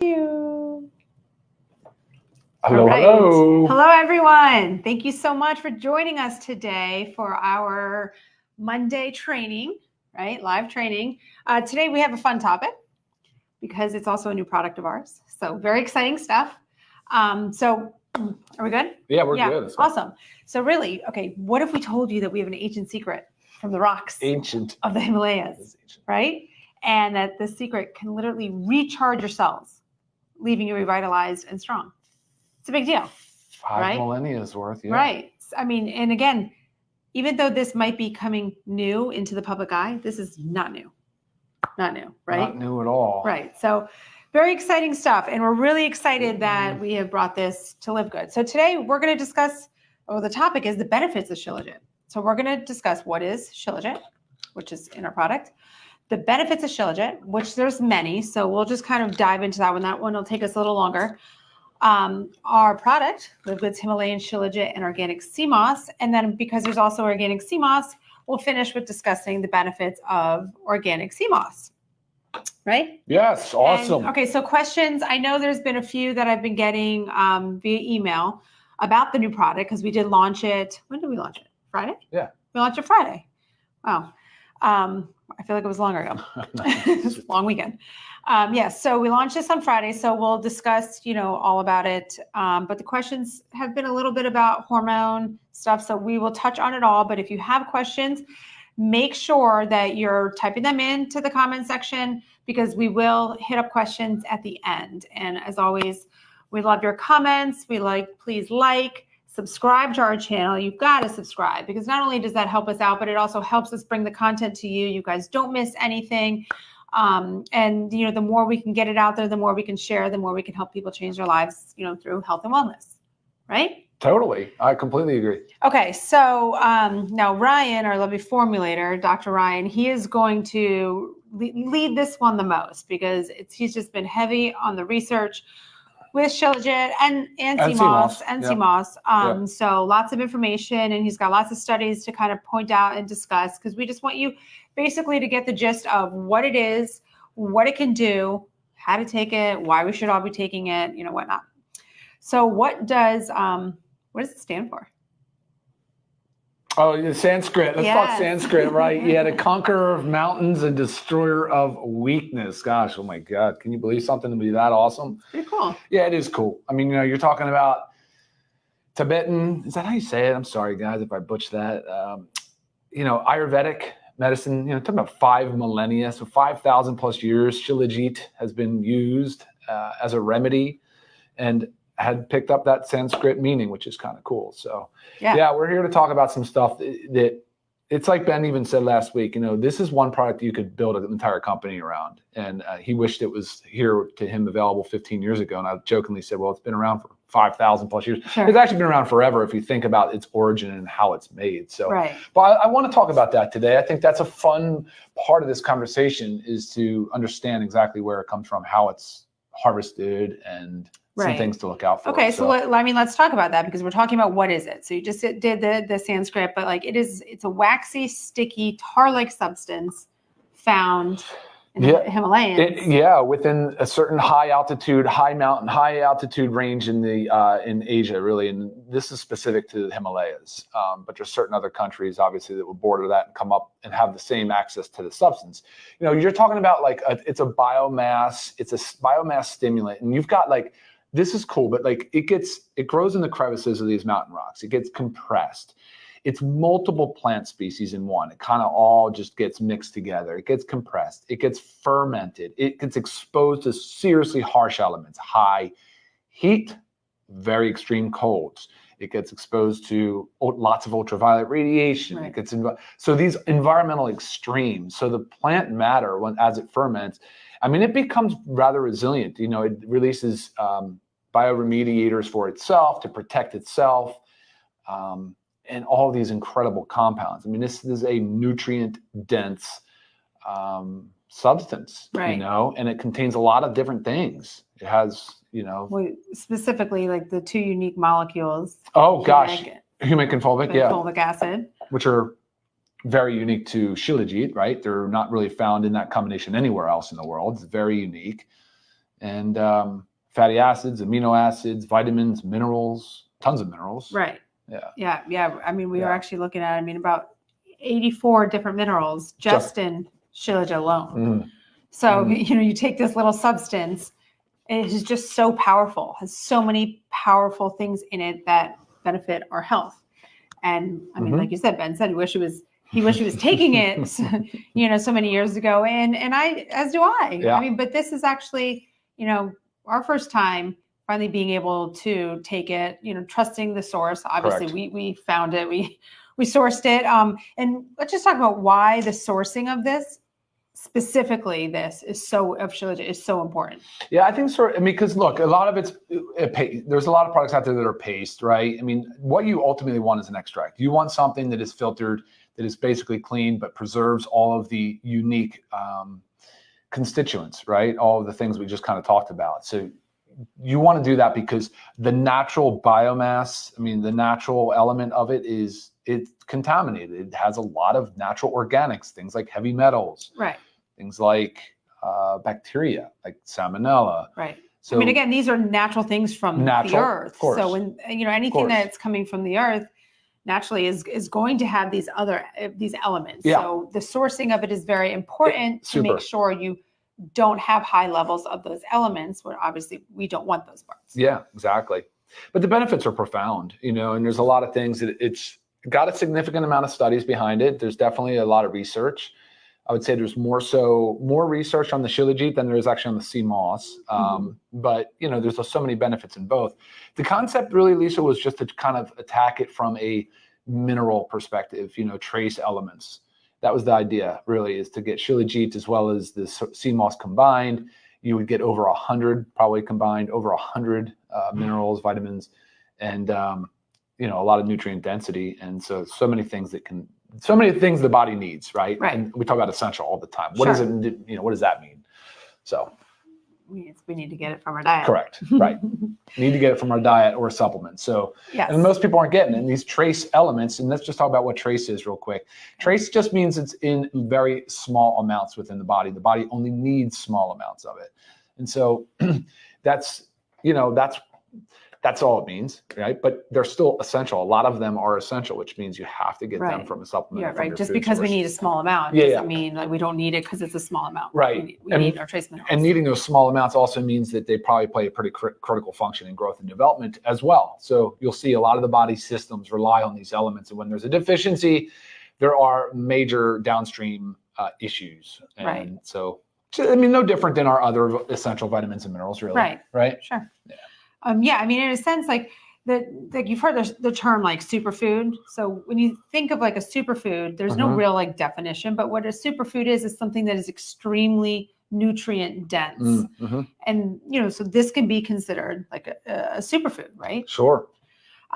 you. Hello, right. hello. Hello, everyone. Thank you so much for joining us today for our Monday training, right? Live training. Today we have a fun topic because it's also a new product of ours. So very exciting stuff. So are we good? Yeah, we're good. Awesome. So really, okay, what if we told you that we have an ancient secret from the rocks of the Himalayas, right? And that the secret can literally recharge your cells, leaving you revitalized and strong. It's a big deal. 5 millennia's worth, yeah. Right. I mean, and again, even though this might be coming new into the public eye, this is not new. Not new, right? Not new at all. Right. So very exciting stuff. And we're really excited that we have brought this to LiveGood. So today we're going to discuss, the topic is the benefits of Shilajit. So we're going to discuss what is Shilajit, which is in our product, the benefits of Shilajit, which there's many. So we'll just kind of dive into that one. That one will take us a little longer. Our product, LiveGood's Himalayan Shilajit and Organic Sea Moss. And then because there's also Organic Sea Moss, we'll finish with discussing the benefits of Organic Sea Moss. Right? Yes, awesome. And, okay, so questions. I know there's been a few that I've been getting via email about the new product because we did launch it. When did we launch it? Friday? Yeah. We launched it Friday. Wow. I feel like it was longer ago. Long weekend. Yes, so we launched this on Friday, so we'll discuss, all about it. But the questions have been a little bit about hormone stuff, so we will touch on it all. But if you have questions, make sure that you're typing them into the comment section because we will hit up questions at the end. And as always, we love your comments. Please subscribe to our channel. You've got to subscribe because not only does that help us out, but it also helps us bring the content to you. You guys don't miss anything. And the more we can get it out there, the more we can share, the more we can help people change their lives, through health and wellness. Right? Totally. I completely agree. Okay. So now Ryan, our lovely formulator, Dr. Ryan, he is going to lead this one the most because he's just been heavy on the research with Shilajit and Sea Moss. So lots of information, and he's got lots of studies to kind of point out and discuss because we just want you basically to get the gist of what it is, what it can do, how to take it, why we should all be taking it, whatnot. So what does it stand for? Oh, Sanskrit. Let's talk Sanskrit, right? Yeah, the conqueror of mountains and destroyer of weakness. Gosh, oh my God. Can you believe something to be that awesome? Pretty cool. Yeah, it is cool. I mean, you're talking about Tibetan. Is that how you say it? I'm sorry, guys, if I butch that. Ayurvedic medicine, talking about 5 millennia, so 5,000 plus years. Shilajit has been used as a remedy and had picked up that Sanskrit meaning, which is kind of cool. So yeah, we're here to talk about some stuff that it's like Ben even said last week, this is one product you could build an entire company around. And he wished it was here to him available 15 years ago. And I jokingly said, well, it's been around for 5,000 plus years. Sure. It's actually been around forever if you think about its origin and how it's made. So, but I want to talk about that today. I think that's a fun part of this conversation is to understand exactly where it comes from, how it's harvested, and some things to look out for. Okay, so let's talk about that because we're talking about what is it. So you just did the Sanskrit, but it's a waxy, sticky, tar-like substance found in the Himalayas. Within a certain high altitude range in Asia, really, and this is specific to the Himalayas. But there's certain other countries, obviously, that will border that and come up and have the same access to the substance. You're talking about it's a biomass stimulant, and you've got this is cool, but it grows in the crevices of these mountain rocks. It gets compressed. It's multiple plant species in one. It kind of all just gets mixed together. It gets compressed. It gets fermented. It gets exposed to seriously harsh elements, high heat, very extreme colds. It gets exposed to lots of ultraviolet radiation. It gets so these environmental extremes. So the plant matter, as it ferments, it becomes rather resilient. It releases bioremediators for itself to protect itself, and all these incredible compounds. This is a nutrient-dense substance, and it contains a lot of different things. It has, specifically the 2 unique molecules. Oh gosh, humic and fulvic, fulvic acid, which are very unique to Shilajit, right? They're not really found in that combination anywhere else in the world. It's very unique. and fatty acids, amino acids, vitamins, minerals, tons of minerals. Right. Yeah. Yeah. I mean, we were actually looking at, about 84 different minerals just in Shilajit alone. So, you take this little substance, it is just so powerful, has so many powerful things in it that benefit our health. And I mean, like you said, Ben said, he wished he was taking it, so many years ago. And I, as do I. Yeah. I mean, but this is actually, our first time finally being able to take it, trusting the source. Obviously, we found it, we sourced it. And let's just talk about why the sourcing of this, specifically this, of Shilajit is so important. Yeah, I think so. I mean, because look, a lot of there's a lot of products out there that are paste, right? I mean, what you ultimately want is an extract. You want something that is filtered, that is basically clean, but preserves all of the unique constituents, right? All of the things we just kind of talked about. So you want to do that because the natural biomass, the natural element of it's contaminated. It has a lot of natural organics, things like heavy metals, right? Things like bacteria, like salmonella. Right. So, again, these are natural things from the earth. Of course. So when anything that's coming from the earth naturally is going to have these elements. Yeah. So the sourcing of it is very important to make sure you don't have high levels of those elements, where obviously we don't want those parts. Yeah, exactly. But the benefits are profound, and there's a lot of things that it's got a significant amount of studies behind it. There's definitely a lot of research. I would say there's more research on the Shilajit than there is actually on the Sea Moss. But, there's so many benefits in both. The concept really, Lisa, was just to kind of attack it from a mineral perspective, trace elements. That was the idea, really, is to get Shilajit as well as the Sea Moss combined. You would get over 100, probably combined, over 100 minerals, vitamins, and, a lot of nutrient density. And so many things the body needs, right? Right. And we talk about essential all the time. What does it, what does that mean? So we need to get it from our diet. Correct. Right. Need to get it from our diet or a supplement. So, yes. And most people aren't getting it. And these trace elements, and let's just talk about what trace is real quick. Trace just means it's in very small amounts within the body. The body only needs small amounts of it. And so that's all it means, right? But they're still essential. A lot of them are essential, which means you have to get them from a supplement. Yeah, right. Just food because source. we need a small amount doesn't mean like we don't need it because it's a small amount. Right. We need our trace minerals. And needing those small amounts also means that they probably play a pretty critical function in growth and development as well. So you'll see a lot of the body systems rely on these elements. And when there's a deficiency, there are major downstream issues. And so, no different than our other essential vitamins and minerals, really. Right. Sure. Yeah. In a sense, like you've heard the term like superfood. So when you think of like a superfood, there's no real like definition, but what a superfood is something that is extremely nutrient dense. And, so this can be considered like a superfood, right? Sure.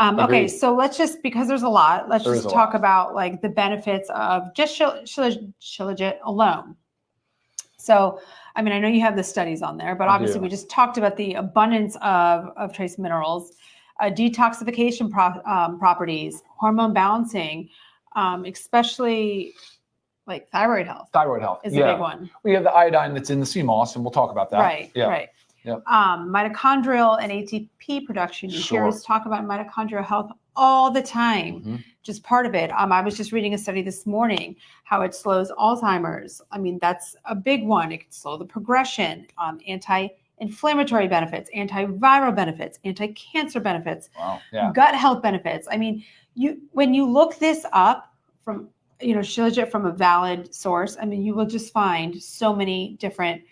Okay. So because there's a lot, let's just talk about like the benefits of just Shilajit alone. So, I know you have the studies on there, but obviously we just talked about the abundance of trace minerals, detoxification properties, hormone balancing, especially like thyroid health. Thyroid health is a big one. We have the iodine that's in the sea moss, and we'll talk about that. Right. Yep. Mitochondrial and ATP production. You hear us talk about mitochondrial health all the time, just part of it. I was just reading a study this morning, how it slows Alzheimer's. That's a big one. It can slow the progression, anti-inflammatory benefits, antiviral benefits, anti-cancer benefits, gut health benefits. When you look this up from, Shilajit from a valid source, you will just find so many different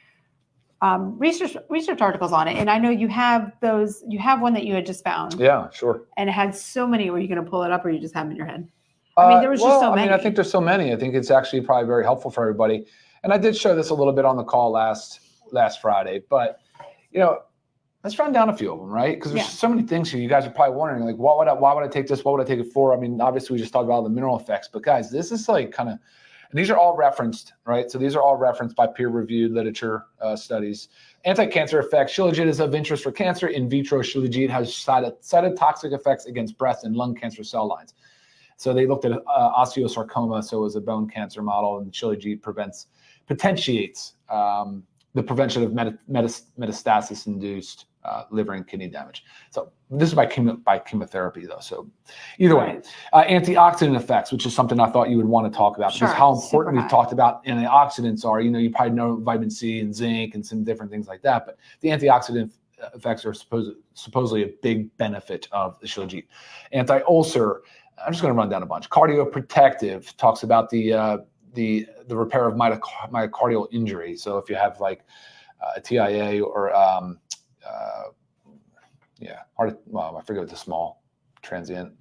research articles on it. And I know you have one that you had just found. Yeah, sure. And it had so many. Were you going to pull it up or you just have them in your head? There was just so many. I think there's so many. I think it's actually probably very helpful for everybody. And I did show this a little bit on the call last Friday, but let's run down a few of them, right? Because there's so many things here. You guys are probably wondering, like, why would I take this? What would I take it for? Obviously we just talked about the mineral effects, but guys, this is like kind of, and these are all referenced, right? So these are all referenced by peer-reviewed literature studies. Anti-cancer effects. Shilajit is of interest for cancer. In vitro, Shilajit has cytotoxic effects against breast and lung cancer cell lines. So they looked at osteosarcoma, so it was a bone cancer model, and Shilajit potentiates the prevention of metastasis-induced liver and kidney damage. So this is by chemotherapy, though. So either way, antioxidant effects, which is something I thought you would want to talk about, because how important we've talked about antioxidants are. You probably know vitamin C and zinc and some different things like that, but the antioxidant effects are supposedly a big benefit of the Shilajit. Anti-ulcer, I'm just going to run down a bunch. Cardioprotective talks about the repair of myocardial injury. So if you have like a TIA or I forget what the small transient.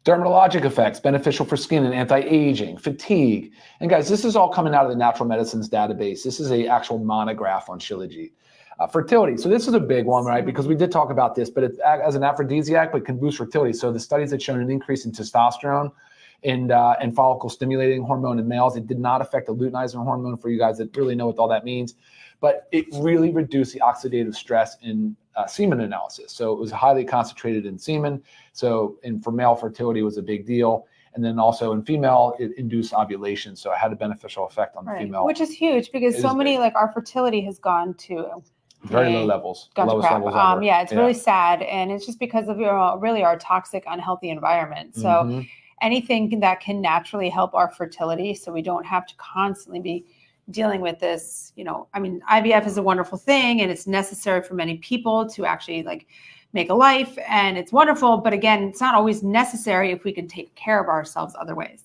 Dermatologic effects, beneficial for skin and anti-aging, fatigue. And guys, this is all coming out of the Natural Medicines database. This is a actual monograph on Shilajit. Fertility. So this is a big one, right? Because we did talk about this, but it, as an aphrodisiac, but can boost fertility. So the studies had shown an increase in testosterone and follicle stimulating hormone in males. It did not affect the luteinizing hormone for you guys that really know what all that means, but it really reduced the oxidative stress in semen analysis. So it was highly concentrated in semen. So for male, fertility was a big deal. And then also in female, it induced ovulation. So it had a beneficial effect on the female. Which is huge because so many, like our fertility has gone to very low levels, lowest levels ever. Yeah, it's really sad. And it's just because of really our toxic, unhealthy environment. So anything that can naturally help our fertility so we don't have to constantly be dealing with this, IVF is a wonderful thing and it's necessary for many people to actually like make a life and it's wonderful. But again, it's not always necessary if we can take care of ourselves other ways.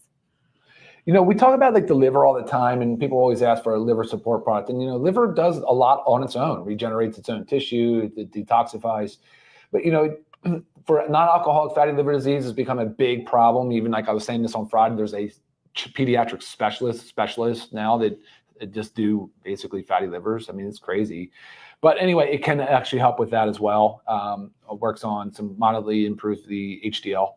We talk about like the liver all the time and people always ask for a liver support product. And, liver does a lot on its own, regenerates its own tissue, it detoxifies. But, for non-alcoholic fatty liver disease has become a big problem. Even like I was saying this on Friday, there's a pediatric specialist now that just do basically fatty livers. I mean, it's crazy. But anyway, it can actually help with that as well. It works on some moderately improve the HDL.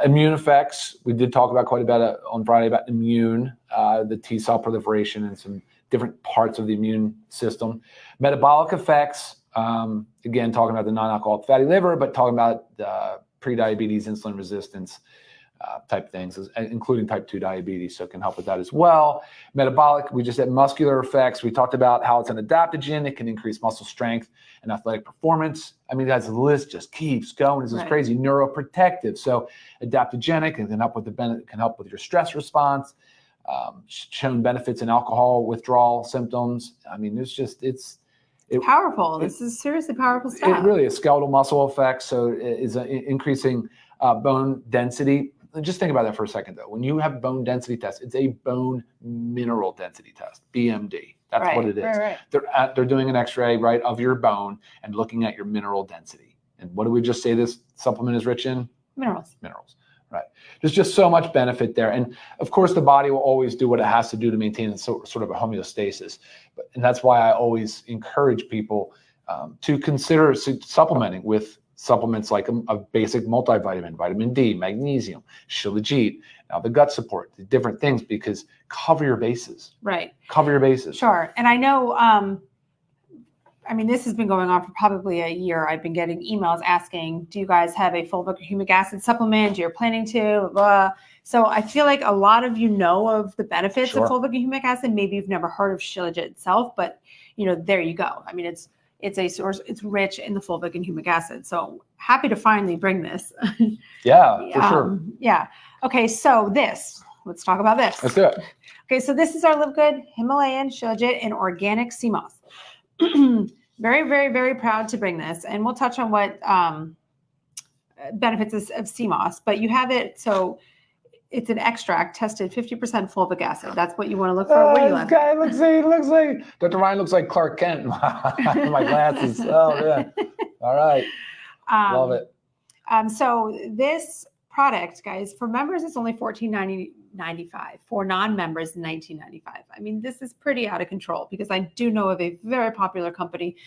Immune effects, we did talk about quite a bit on Friday about the T cell proliferation and some different parts of the immune system. Metabolic effects, again, talking about the non-alcoholic fatty liver, but talking about pre-diabetes, insulin resistance type things, including type 2 diabetes. So it can help with that as well. Metabolic, we just had muscular effects. We talked about how it's an adaptogen. It can increase muscle strength and athletic performance. I mean, guys, the list just keeps going. This is crazy. Neuroprotective. So adaptogenic and can help with your stress response. Shown benefits in alcohol withdrawal symptoms. I mean, it's powerful. This is seriously powerful stuff. It really is. Skeletal muscle effects. So it is increasing bone density. Just think about that for a second, though. When you have bone density test, it's a bone mineral density test, BMD. That's what it is. They're doing an X-ray, of your bone and looking at your mineral density. And what do we just say this supplement is rich in? Minerals. Right. There's just so much benefit there. And of course, the body will always do what it has to do to maintain sort of a homeostasis. And that's why I always encourage people to consider supplementing with supplements like a basic multivitamin, vitamin D, magnesium, Shilajit, now the gut support, the different things, because cover your bases. Right. Cover your bases. Sure. And I know, this has been going on for probably a year. I've been getting emails asking, do you guys have a fulvic or humic acid supplement? You're planning to, blah. So I feel like a lot of you know of the benefits of fulvic and humic acid. Maybe you've never heard of Shilajit itself, but there you go. I mean, it's a source, it's rich in the fulvic and humic acid. So happy to finally bring this. Yeah, for sure. Yeah. Okay. So let's talk about this. Let's do it. Okay. So this is our LiveGood Himalayan Shilajit and organic sea moss. Very, very, very proud to bring this. And we'll touch on what benefits of sea moss, but you have it. So it's an extract tested 50% fulvic acid. That's what you want to look for. What do you like? Guy looks like Dr. Ryan looks like Clark Kent. My glasses. Oh yeah. All right. Love it. So this product, guys, for members, it's only $14.95. For non-members, $19.95. I mean, this is pretty out of control because I do know of a very popular company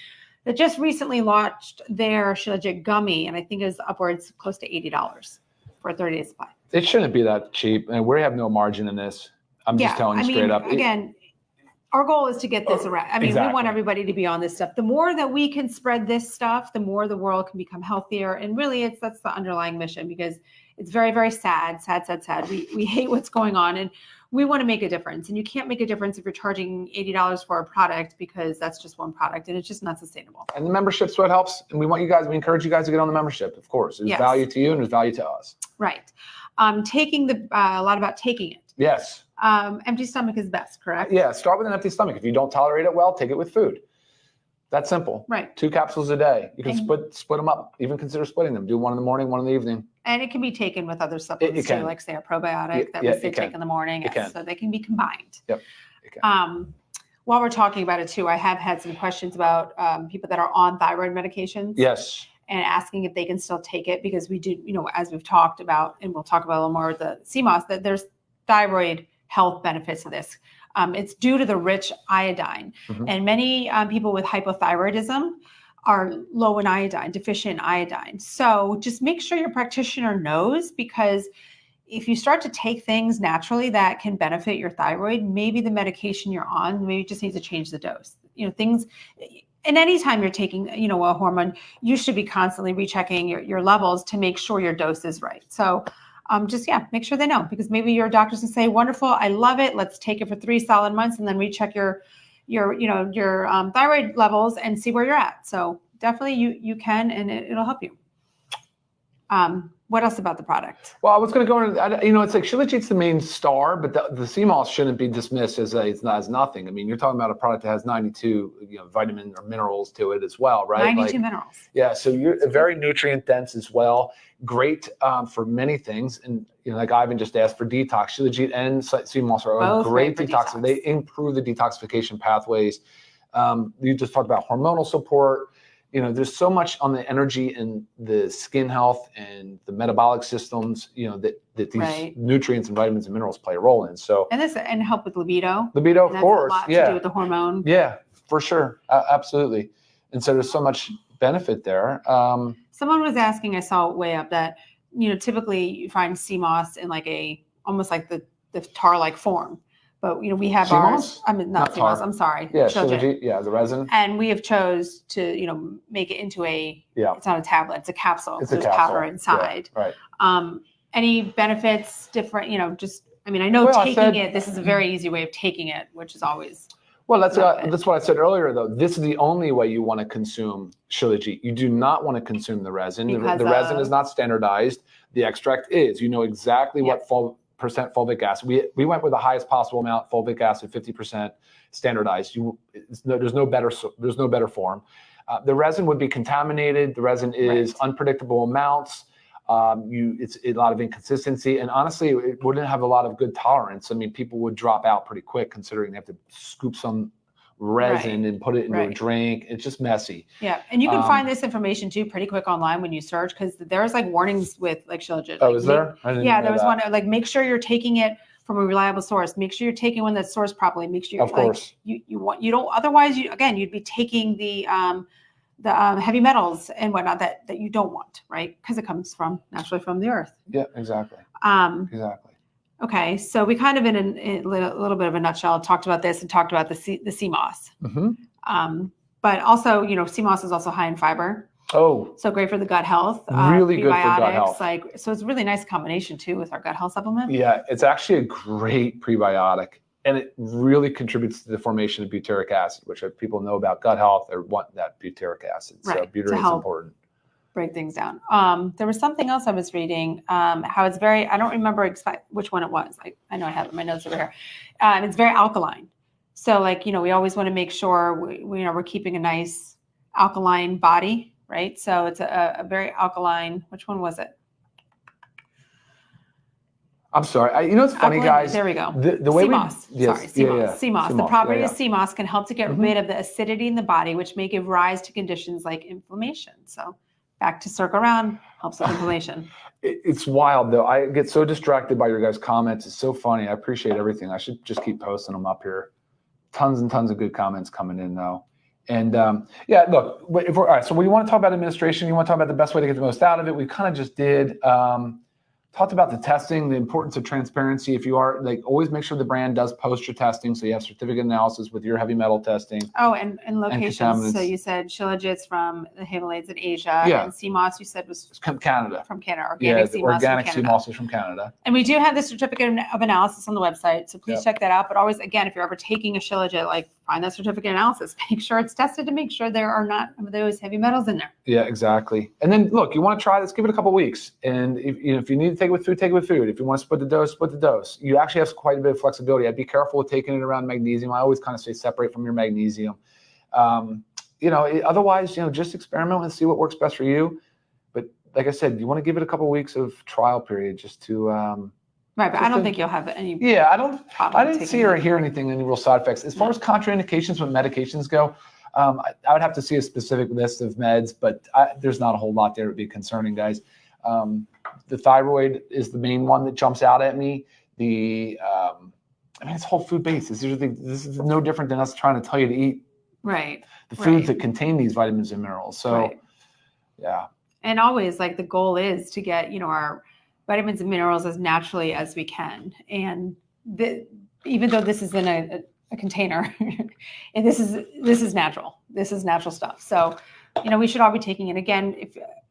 that just recently launched their Shilajit gummy, and I think it was upwards close to $80 for a 30-day supply. It shouldn't be that cheap, and we have no margin in this. I'm just telling you straight up. Again, our goal is to get this around. I mean, we want everybody to be on this stuff. The more that we can spread this stuff, the more the world can become healthier. And really, that's the underlying mission, because it's very, very sad. We hate what's going on. And we want to make a difference, and you can't make a difference if you're charging $80 for a product, because that's just one product and it's just not sustainable. And the membership's what helps. And we encourage you guys to get on the membership, of course. There's value to you and there's value to us. Right. Taking a lot about taking it. Yes. Empty stomach is best, correct? Yeah. Start with an empty stomach. If you don't tolerate it well, take it with food. That's simple. Right. 2 capsules a day. You can split them up. Even consider splitting them. Do one in the morning, one in the evening. And it can be taken with other supplements too, like say a probiotic that we say take in the morning. So they can be combined. Yep. It can. While we're talking about it too, I have had some questions about people that are on thyroid medications. Yes. And asking if they can still take it, because we do, as we've talked about, and we'll talk about a little more with the sea moss, that there's thyroid health benefits to this. It's due to the rich iodine. And many people with hypothyroidism are low in iodine, deficient in iodine. So just make sure your practitioner knows, because if you start to take things naturally that can benefit your thyroid, maybe the medication you're on, maybe just needs to change the dose. Things, and anytime you're taking, a hormone, you should be constantly rechecking your levels to make sure your dose is right. So make sure they know, because maybe your doctors can say, wonderful, I love it. Let's take it for 3 solid months and then recheck your thyroid levels and see where you're at. So definitely you can, and it'll help you. What else about the product? Well, I was going to go into, it's like Shilajit's the main star, but the sea moss shouldn't be dismissed as nothing. I mean, you're talking about a product that has 92, vitamin or minerals to it as well, right? 92 minerals. Yeah. So you're very nutrient dense as well. Great for many things. And, like Ivan just asked, for detox, Shilajit and sea moss are great detox. They improve the detoxification pathways. You just talked about hormonal support. There's so much on the energy and the skin health and the metabolic systems, that these nutrients and vitamins and minerals play a role in. So and help with libido. Libido, of course. A lot to do with the hormone. Yeah, for sure. Absolutely. And so there's so much benefit there. Someone was asking, I saw it way up, that, typically you find sea moss in almost like the tar-like form. But we have ours. I mean, not sea moss. I'm sorry. Yeah, Shilajit. Yeah, the resin. And we have chose to make it into a. Yeah. It's not a tablet. It's a capsule. It's There's a capsule. Powder inside. Yeah, right. Any benefits? Different. I know taking it. This is a very easy way of taking it, which is always. Well, that's what I said earlier, though. This is the only way you want to consume Shilajit. You do not want to consume the resin. The resin is not standardized. The extract is. You know exactly what percent fulvic acid. We went with the highest possible amount, fulvic acid, 50% standardized. There's no better form. The resin would be contaminated. The resin is unpredictable amounts. It's a lot of inconsistency, and honestly, it wouldn't have a lot of good tolerance. I mean, people would drop out pretty quick, considering they have to scoop some resin and put it into a drink. It's just messy. Yeah, and you can find this information too pretty quick online when you search, because there's warnings with Shilajit. Oh, is there? There was one make sure you're taking it from a reliable source. Make sure you're taking one that's sourced properly. Make sure of course you don't, otherwise you'd be taking the heavy metals and whatnot that you don't want, right? Because it comes naturally from the earth. Yeah, exactly. Exactly. Okay, so we kind of in a little bit of a nutshell talked about this and talked about the sea moss. But also, sea moss is also high in fiber. Oh, so great for the gut health. Really good for gut health. So it's a really nice combination too with our gut health supplement. Yeah, it's actually a great prebiotic, and it really contributes to the formation of butyric acid, which people know about gut health or want that butyric acid. So butyrate is important. Break things down. There was something else I was reading, how it's I don't remember which one it was. I know I have it in my notes over here. It's very alkaline. So we always want to make sure we're keeping a nice alkaline body, right? So it's a very alkaline, which one was it? I'm sorry. It's funny, guys. There we go. The way sea moss. Sea moss. Sea moss. The property of sea moss can help to get rid of the acidity in the body, which may give rise to conditions like inflammation. So back to circle around, helps with inflammation. It's wild, though. I get so distracted by your guys' comments. It's so funny. I appreciate everything. I should just keep posting them up here. Tons and tons of good comments coming in, though. And look, all right, so we want to talk about administration. You want to talk about the best way to get the most out of it. We kind of just did. Talked about the testing, the importance of transparency. If you are like, always make sure the brand does post your testing, so you have certificate analysis with your heavy metal testing. Oh, and locations. contaminants. So you said Shilajit's from the Himalayas in Asia, Yeah. and Sea Moss you said was It's from Canada. from Canada. Yeah, Organic the sea moss organic from sea Canada. moss is from Canada. And we do have the certificate of analysis on the website, so please Yep. check that out. But always, again, if you're ever taking a Shilajit, like find that certificate of analysis, make sure it's tested to make sure there are not those heavy metals in there. Yeah, exactly. And then look, you want to try this, give it a couple weeks. And if you need to take it with food, take it with food. If you want to split the dose, split the dose. You actually have quite a bit of flexibility. I'd be careful with taking it around magnesium. I always kind of say separate from your magnesium. Otherwise, just experiment and see what works best for you. But like I said, you want to give it a couple of weeks of trial period just to. Right, but I don't think you'll have any. Yeah, I didn't taking see or it. hear anything, any real side effects. As far as contraindications when medications go, I would have to see a specific list of meds, but there's not a whole lot there to be concerning, guys. The thyroid is the main one that jumps out at me. It's whole food based. This is no different than us trying to tell you to eat Right. the foods that contain these vitamins and minerals. So, Right. yeah. And always, like, the goal is to get our vitamins and minerals as naturally as we can. And even though this is in a container, and this is natural. This is natural stuff. So, we should all be taking it. Again,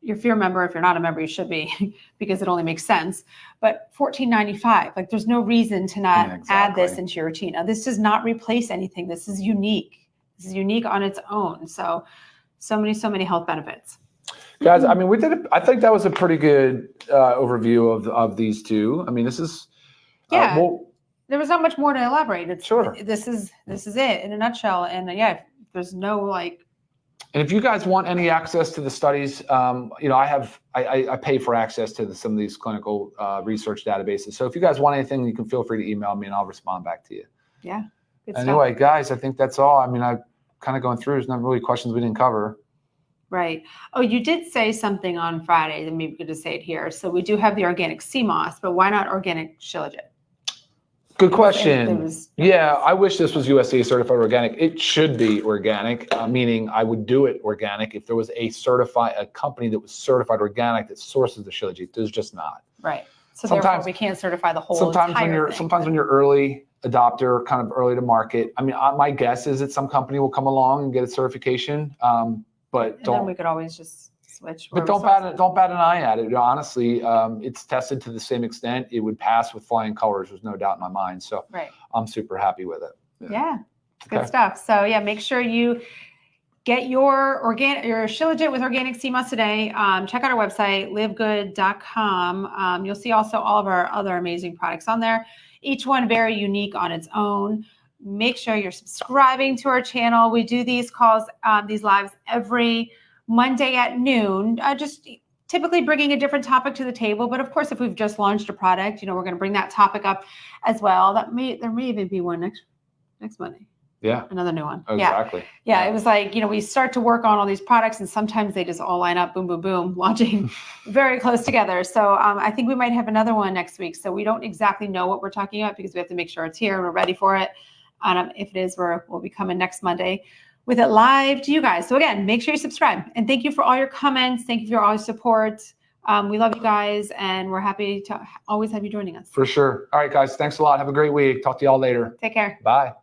if you're a member, if you're not a member, you should be, because it only makes sense. But $14.95, like, there's no reason to not add this into your routine. Now, this does not replace anything. This is unique. This is unique on its own. So many health benefits. Guys, we did I think that was a pretty good overview of these two. This is there was not much more to elaborate. It's sure. This is it in a nutshell. And there's no And if you guys want any access to the studies, I pay for access to some of these clinical research databases. So if you guys want anything, you can feel free to email me and I'll respond back to you. Yeah. Good anyway, stuff. guys, I think that's all. I'm kind of going through. There's not really questions we didn't cover. Right. Oh, you did say something on Friday, then maybe we could just say it here. So we do have the organic sea moss, but why not organic Shilajit? Good question. I wish this was USDA certified organic. It should be organic, meaning I would do it organic if there was a company that was certified organic that sources the Shilajit. There's just not. Right. So therefore we can't certify the whole entire thing. Sometimes when you're early adopter, kind of early to market, my guess is that some company will come along and get a certification. But then we could always just switch. But don't bat an eye at it. Honestly, it's tested to the same extent. It would pass with flying colors. There's no doubt in my mind. So I'm super happy with it. Yeah. Good stuff. So make sure you get your Shilajit with organic sea moss today. Check out our website, livegood.com. You'll see also all of our other amazing products on there. Each one very unique on its own. Make sure you're subscribing to our channel. We do these calls, these lives every Monday at noon, just typically bringing a different topic to the table. But of course, if we've just launched a product, we're going to bring that topic up as well. There may even be one next Monday. Yeah. Another new one. Exactly. Yeah. It was like, we start to work on all these products and sometimes they just all line up, boom, boom, boom, launching very close together. So I think we might have another one next week. So we don't exactly know what we're talking about because we have to make sure it's here and we're ready for it. If it is, we'll be coming next Monday with it live to you guys. So again, make sure you subscribe. And thank you for all your comments. Thank you for all your support. We love you guys, and we're happy to always have you joining us. For sure. All right, guys. Thanks a lot. Have a great week. Talk to y'all later. Take care. Bye.